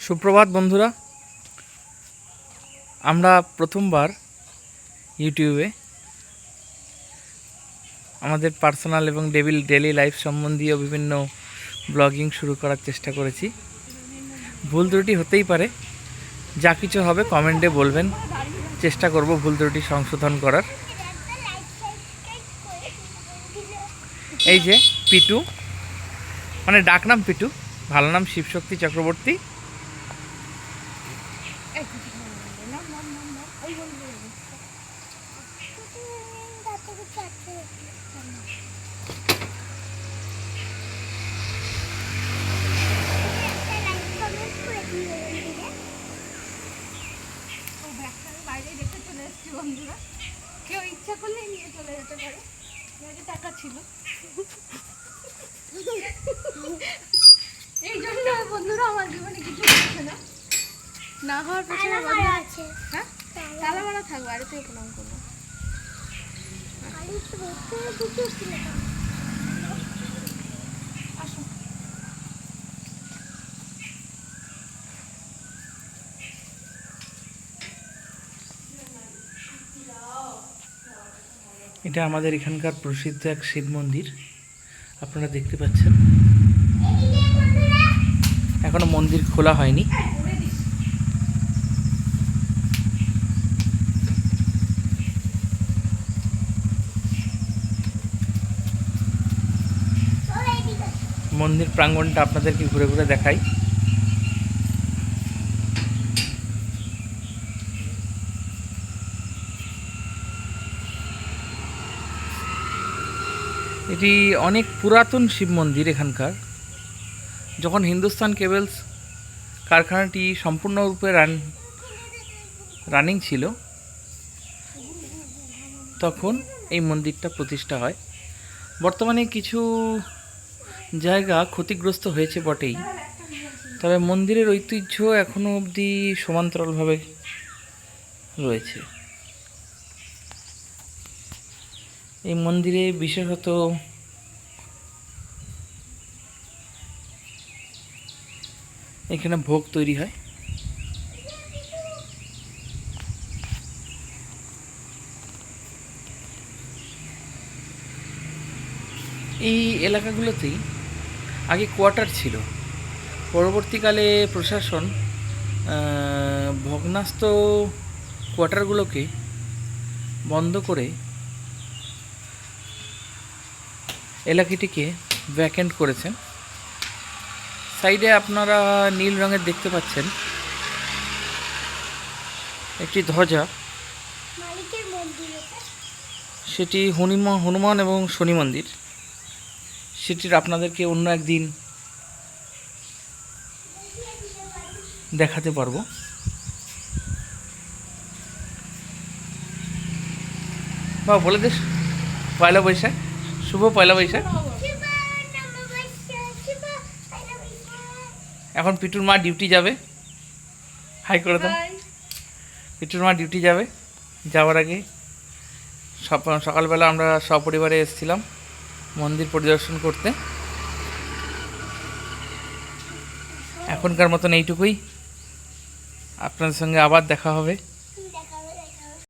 সুপ্রভাত বন্ধুরা, আমরা প্রথমবার ইউটিউবে আমাদের পার্সোনাল এবং ডেইলি লাইফ সম্বন্ধীয় বিভিন্ন ব্লগিং শুরু করার চেষ্টা করেছি। ভুল ত্রুটি হতেই পারে, যা কিছু হবে কমেন্টে বলবেন, চেষ্টা করব ভুল ত্রুটি সংশোধন করার। এই যে পিটু, মানে ডাকনাম পিটু, ভালো নাম শিবশক্তি চক্রবর্তী। বন্ধুরা কেউ ইচ্ছা করলে নিয়ে চলে যেতে পারে, টাকা ছিল এই জন্য বন্ধুরা আমার জীবনে কিছু হচ্ছে না হওয়ার পেছনে আছে। হ্যাঁ, তালা মারা থাকবে, আর তুই প্রণাম করবো। এটা আমাদের এখানকার প্রসিদ্ধ এক শিব মন্দির, আপনারা দেখতে পাচ্ছেন। এখনো মন্দির খোলা হয়নি। মন্দির প্রাঙ্গণটা আপনাদেরকে ঘুরে ঘুরে দেখাই। এটি অনেক পুরাতন শিব মন্দির এখানকার। যখন হিন্দুস্তান কেবলস কারখানাটি সম্পূর্ণরূপে রানিং ছিল, তখন এই মন্দিরটা প্রতিষ্ঠা হয়। বর্তমানে কিছু জায়গা ক্ষতিগ্রস্ত হয়েছে বটেই, তবে মন্দিরের ঐতিহ্য এখনও অবধি সমান্তরালভাবে রয়েছে। এই মন্দিরে বিশেষত এখানে ভোগ তৈরি হয়। এই এলাকাগুলোতেই আগে কোয়ার্টার ছিল, পরবর্তীকালে প্রশাসন ভগ্নাস্ত কোয়ার্টারগুলোকে বন্ধ করে এলাকাটিকে ভ্যাকেন্ট করেছেন। সাইডে আপনারা নীল রঙের দেখতে পাচ্ছেন একটি ধ্বজা, সেটি হনুমান এবং শনি মন্দির। সেটির আপনাদেরকে অন্য একদিন দেখাতে পারবো। বা বলে দিস, পয়লা বৈশাখ, শুভ পয়লা বৈশাখ। এখন পিটুর মা ডিউটি যাবে, হাই করে দাও। পিটুর মা ডিউটি যাবে, যাওয়ার আগে সকালবেলা আমরা সপরিবারে এসেছিলাম মন্দির পরিদর্শন করতে। এখনকার মতন এইটুকুই, আপনাদের সঙ্গে আবার দেখা হবে।